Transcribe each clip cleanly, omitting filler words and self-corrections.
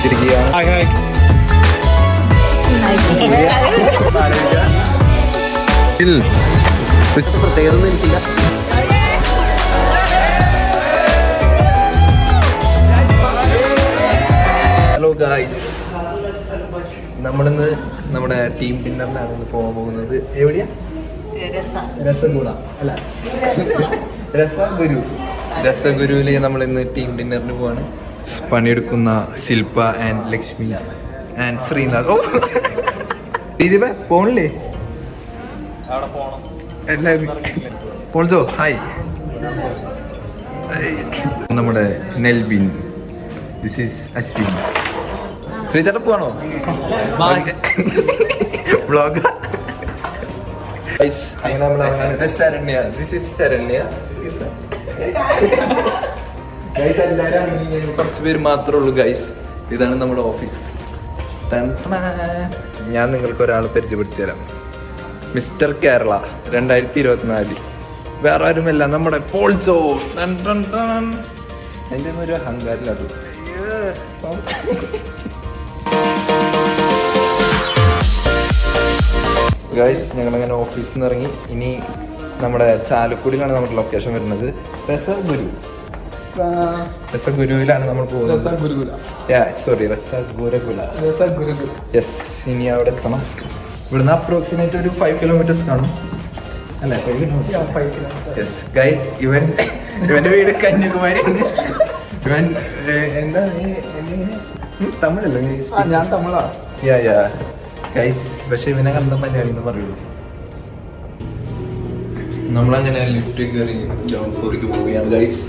എത്തിയിരിക്കുകയാണ്. പ്രത്യേകത എനിക്കില്ല. ഹലോ ഗായ്സ്, നമ്മളിന്ന് നമ്മുടെ ടീം ഡിന്നറിനാണ് ഇന്ന് പോകാൻ പോകുന്നത്. എവിടെയാ? രസഗുള അല്ല, രസഗുരുവില് നമ്മൾ ഇന്ന് ടീം ഡിന്നറിന് പോവാണ്. പണിയെടുക്കുന്ന ശില്പ ആൻഡ് ലക്ഷ്മി ആൻഡ് ശ്രീനാഥ്. ഓ ദീപ പോണില്ലേ? എല്ലാവരും പോൾസോ ഹായ്. നമ്മുടെ നെൽവിൻ, ദിസ് ഈസ് അശ്വിൻ. ശ്രീചേട്ടൻ പോവാണോ വ്ളോഗ്? കുറച്ച് പേര് മാത്രമേ ഉള്ളൂ ഗൈസ്. ഇതാണ് നമ്മുടെ ഓഫീസ്. ഞാൻ നിങ്ങൾക്ക് ഒരാൾ പരിചയപ്പെടുത്തി തരാം. മിസ്റ്റർ കേരള 2024. വേറെ ആരുമല്ല, നമ്മുടെ പോൾസോ. എൻ്റെ ഒരു അഹങ്കാരിലത്. ഗൈസ്, ഞങ്ങളങ്ങനെ ഓഫീസിൽ നിന്ന് ഇറങ്ങി. ഇനി നമ്മുടെ ചാലക്കുടിയിലാണ് നമ്മുടെ ലൊക്കേഷൻ വരുന്നത്. രസഗുരുവിലാണ് നമ്മൾ പോകുന്നത്. യെസ്, ഇനി അവിടെ എത്തണം. ഇവിടുന്ന് അപ്രോക്സിമേറ്റ് ഒരു 5 കിലോമീറ്റേഴ്സ് കാണും അല്ലേ? 5 കിലോമീറ്റർ. യെസ് ഗൈസ്, ഇവന്റെ വീട് കന്യാകുമാരി. ഇവൻ എന്താ തമിഴല്ലേ? ഞാൻ തമിഴാ. ഗൈസ്, പക്ഷെ ഇവനെ കണ്ട മലയാളി എന്ന് പറയുള്ളൂ. നമ്മളങ്ങനെ ലിഫ്റ്റ് കയറി ഗ്രൗണ്ട് ഫ്ലോറിലേക്ക് പോവുകയാണ് ഗൈസ്.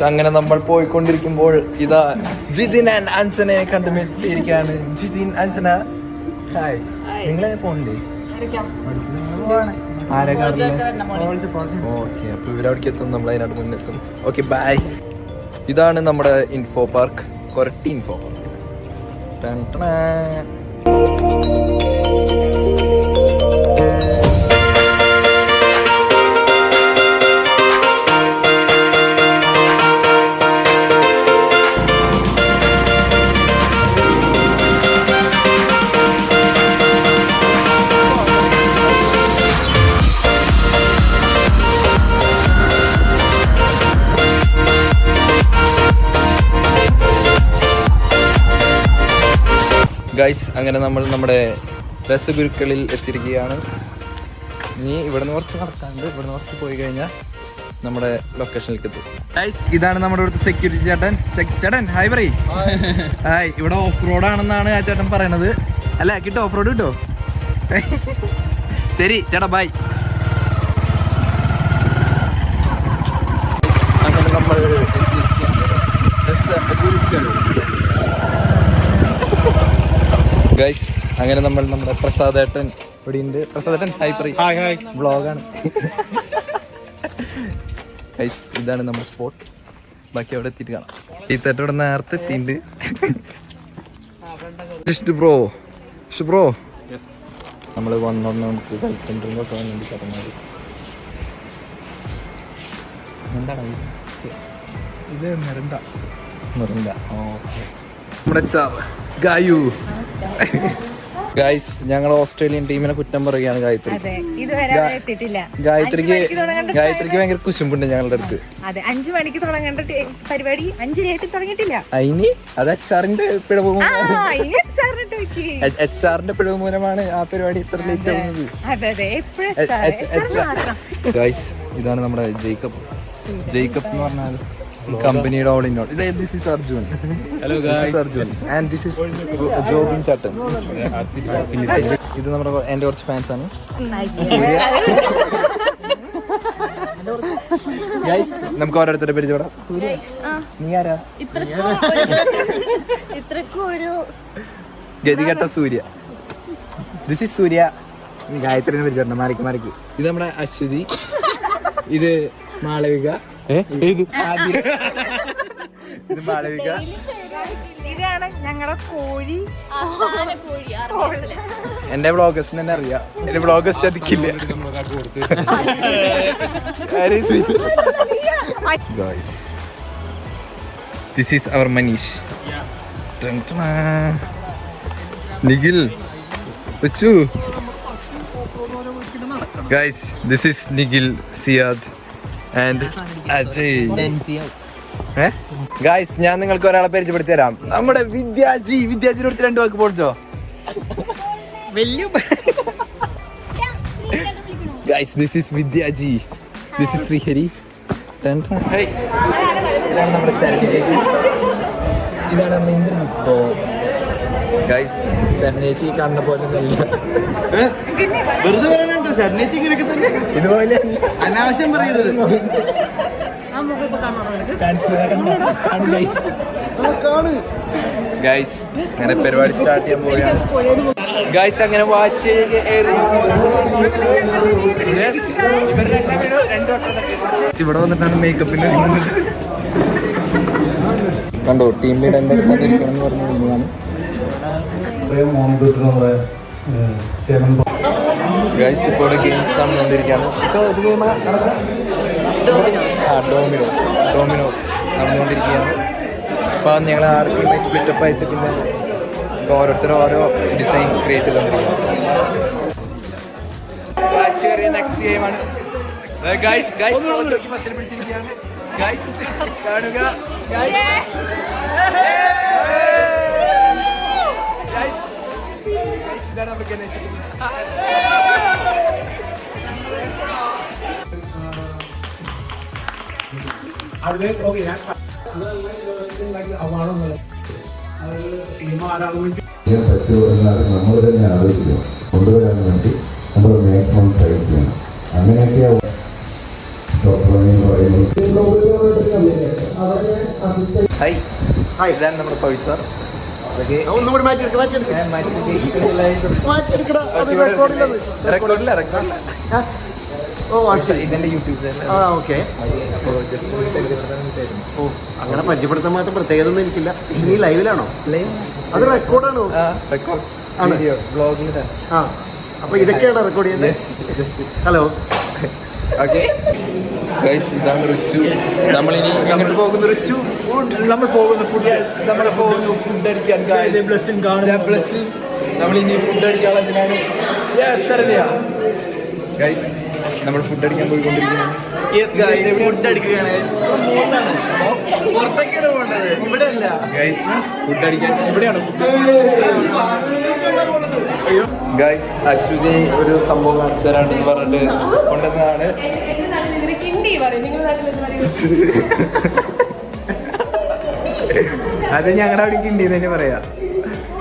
അങ്ങനെ നമ്മൾ പോയിക്കൊണ്ടിരിക്കുമ്പോൾ ഇതാ ജിതിൻ ആൻഡ് അൻസനെ കണ്ടുമുട്ടിയിരിക്കുകയാണ്. ജിതിൻ, അൻസന, ഹായ്. നിങ്ങളെ പോണില്ലേ? ഓക്കെ, അപ്പൊ ഇവരവിടേക്ക് എത്തും, നമ്മൾ അതിനകത്ത് മുന്നെത്തും. Okay, bye. ഇതാണ് നമ്മുടെ info park, Koratty info park. Guys, അങ്ങനെ നമ്മൾ നമ്മുടെ രസഗുരുക്കളിൽ എത്തിയിരിക്കുകയാണ്. ഇനി ഇവിടുന്ന് കുറച്ച് നടക്കാണ്ട്, ഇവിടുന്ന് കുറച്ച് പോയി കഴിഞ്ഞാൽ നമ്മുടെ ലൊക്കേഷനിലേക്ക് എത്തും. ഗൈസ്, ഇതാണ് നമ്മുടെ ഇവിടുത്തെ സെക്യൂരിറ്റി ചേട്ടൻ. ചേട്ടൻ ഹായ് പറയ്. ഹായ്. ഇവിടെ ഓഫ് റോഡ് ആണെന്നാണ് ആ ചേട്ടൻ പറയണത്. അല്ല, കിട്ടോ? ഓഫ് റോഡ് കിട്ടോ? ശരി ചേട്ടാ, ബൈ. അങ്ങനെ നമ്മൾ ഗൈസ്, അങ്ങനെ നമ്മൾ നമ്മുടെ പ്രസാദേട്ടൻ ഇവിടെ ഉണ്ട്. പ്രസാദേട്ടൻ ഹായ് പറയും. വ്ളോഗാണ് ഗൈസ്. ഇതാണ് നമ്മുടെ സ്പോട്ട്. ബാക്കി അവിടെ എത്തിയിട്ട് കാണാം. ചീത്തേട്ട ഇവിടെ നേരത്തെ എത്തിയിട്ടുണ്ട്. ബ്രോ നമ്മൾ വന്നോണ്ട് നമുക്ക് കളിക്കണ്ടൊക്കെ വേണ്ടി ചടങ്ങാറ്. എന്താണ് ഇത്? മെറിണ്ട. ഓക്കെ. നമ്മുടെ ഗായു. ഗൈസ്, ഞങ്ങൾ ഓസ്ട്രേലിയൻ ടീമിനെ കുറ്റം പറയുകയാണ് ഗായത്രിക്ക് ഭയങ്കര കുശുമ്പുണ്ട് ഞങ്ങളുടെ അടുത്ത്. 5 മണിക്ക് തുടങ്ങേണ്ട പരിപാടി 5:30 തുടങ്ങിയിട്ടില്ല. അതിന് അത് HR-ന്റെ പിഴവ് മൂലമാണ് ആ പരിപാടി ഇത്ര ലേറ്റ് ആവുന്നത്. ഗൈസ്, ഇതാണ് നമ്മുടെ ജേക്കബ് എന്ന് പറഞ്ഞാൽ കമ്പനിയുടെ all in all. This is Arjun. Hello guys, Arjun and this is Jobin chettan. ഇത് നമ്മുടെ എന്റെ കുറച്ച് ഫാൻസ് ആണ്. ഗൈസ്, നമുക്ക് ഓരോരുത്തരെ പരിചയപ്പെടാം. നീ ആരാ? ഗതികെട്ട സൂര്യ. ദിസ് ഈസ് സൂര്യ. ഗായത്രിനെ പരിചയപ്പെടണം. മാറിക്ക്. ഇത് നമ്മുടെ അശ്വതി. ഇത് മാളവിക. ഇത് മാളവിക. ഇതാണ് ഞങ്ങളുടെ കോഴി. എന്റെ വ്ളോഗേഴ്സിന് തന്നെ അറിയാം. എന്റെ വ്ളോഗേഴ്സ് ചതിക്കില്ല. Guys, this is our Manish. Nikhil Richu. Guys, this is Nikhil, Siad and Ajay. Guys, ഞാൻ നിങ്ങൾക്ക് ഒരാളെ പരിചയപ്പെടുത്തി തരാം. നമ്മുടെ വിദ്യാജിനോട് 2 വാക്ക് പോടിച്ചോ. Guys, this is Vidyaji. This is Srihari. Hey. ഇതാണ് നമ്മുടെ ശരണി ചേച്ചി. ഇതാണ് നമ്മുടെ ഇന്ദ്രജിത്ത് ബ്രോ. ഗൈസ് ശരണേച്ചി കാണുന്ന പോലെ നല്ല വെറുതെ പറയാനുണ്ട്. ശരണേച്ചി ഇങ്ങനെയൊക്കെ തന്നെ ഇതുപോലെ അനാവശ്യം പറയരുത്. ഗൈസ് അങ്ങനെ പരിപാടി സ്റ്റാർട്ട് ചെയ്യാൻ പോവുകയാണ്. ഗൈസ് അങ്ങനെ വാശി ഇവിടെ വന്നിട്ടാണ് മേക്കപ്പിന്റെ കണ്ടോ. ടീം ലീഡ് എൻ്റെ അടുത്ത് ഇരിക്കണം എന്ന് പറഞ്ഞു. ഗൈസ് ഇപ്പോൾ ഗെയിംസ് നടന്നുകൊണ്ടിരിക്കുകയാണ്. ഡോമിനോസ് നടന്നുകൊണ്ടിരിക്കുകയാണ്. അപ്പോൾ ഞങ്ങൾ 6 ടീമായി സ്പ്ലിറ്റപ്പ് ആയിട്ട് പിന്നെ ഓരോരുത്തരും ഓരോ ഡിസൈൻ ക്രിയേറ്റ് ചെയ്തുകൊണ്ടിരിക്കുകയാണ്. നെക്സ്റ്റ് ഗെയിമാണ്. ഗൈസ് മസിൽ പിടിച്ചിരിക്കുകയാണ്. ഗൈസ് കാണുക. ഇതാണ് നമുക്ക് ഗണേശൻ. പറ്റുമോ എന്നാണ് നമ്മൾ തന്നെ ആലോചിക്കുക. കൊണ്ടുവരാൻ വേണ്ടി നമ്മൾ മാക്സിമം ട്രൈ ചെയ്യണം. അങ്ങനെയൊക്കെ ഇതാണ് നമ്മുടെ പവി സാർ. ഇതിന്റെ യൂട്യൂബ് ചാനൽ. അങ്ങനെ പരിചയപ്പെടുത്താൻ മാത്രം പ്രത്യേകത ഒന്നും എനിക്കില്ല. ഇനി ലൈവിലാണോ? അത് റെക്കോർഡാണോ? ആ, അപ്പൊ ഇതൊക്കെയാണ് റെക്കോർഡ് ചെയ്യുന്നത്. ഹലോ. ഓക്കെ ഗൈസ്, ഇതാണ് റിച്ചു. നമ്മളിനി അങ്ങോട്ട് പോകുന്നു. റിച്ചു നമ്മൾ പോകുന്നു ഫുഡ് അടിക്കാൻ. നമ്മളിനി ഫുഡ് അടിക്കാനുള്ളതിനാണ്. ഗൈസ് നമ്മൾ ഫുഡ് അടിക്കാൻ പോയിക്കൊണ്ടിരിക്കുകയാണ്. ഫുഡ് അടിക്കുകയാണ്. പുറത്തേക്കാണ് പോകേണ്ടത്, ഇവിടെ അല്ല ഗൈസ്. ഫുഡ് അടിക്കാൻ ഇവിടെയാണ്. ഗൈസ് അശ്വിനി ഒരു സംഭവം കാണിച്ചു തരാണ്ടെന്ന് പറഞ്ഞിട്ട് കൊണ്ടുവന്നതാണ്. അത് ഞങ്ങളുടെ അവിടെ കിണ്ടി തന്നെ പറയാ.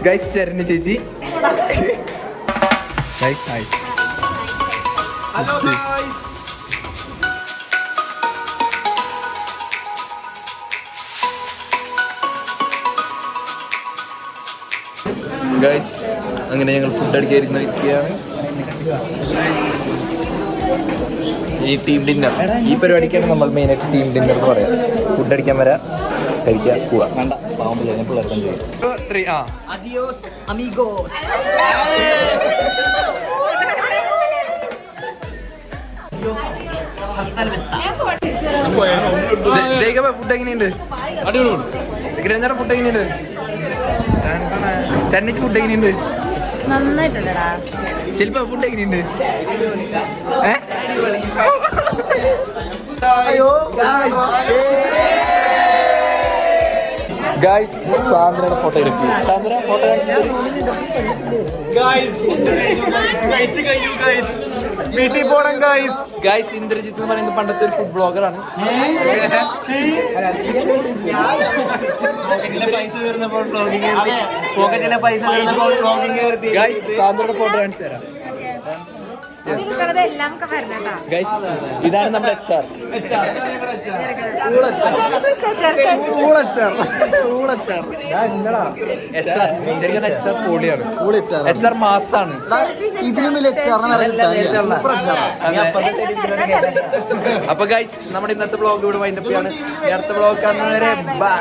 ഗൈസ് ശരണി ചേച്ചി. Guys hi. ഗൈസ് അങ്ങനെ ഞങ്ങൾ ഫുഡ് അടിക്കാതിരിക്കുകയാണ്. ഈ ടീം ഡിന്നർ, ഈ പരിപാടിക്കാണ് നമ്മൾ മെയിനായിട്ട് ടീം ഡിന്നർ എന്ന് പറയാം. ഫുഡ് അടിക്കാൻ വരാം, കഴിക്കാൻ പോവാം. ജയിക്കപ്പ ഫുഡ് എങ്ങനെയുണ്ട്? ഗ്രഞ്ചറ ഫുഡ് എങ്ങനെയുണ്ട്? ചെന്നൈക്ക് ഫുഡ് എങ്ങനെയുണ്ട്? നന്നായിട്ടുണ്ടടാ. ശില്പ ഫുഡ് എങ്ങനെയുണ്ട്? ഗായ്സ് സാന്ദ്രയുടെ photography. Sandra photo guys. Indrajith എന്ന് പറയുന്നത് പണ്ടത്തെ ഒരു ഫുഡ് ബ്ലോഗറാണ്. സാന്ദ്രയുടെ ഫോട്ടോ കാണിച്ചു തരാം. ഗൈസ് ഇതാണ് നമ്മുടെ HR. ശരിക്കും HR പൊളിയാണ്. HR മാസാണ്. അപ്പൊ ഗൈസ് നമ്മുടെ ഇന്നത്തെ ബ്ലോഗ് ഇവിടെ വൈൻഡപ്പ് ചെയ്യാണ്. അടുത്ത ബ്ലോഗ് കാണുന്നവരെ ബൈ.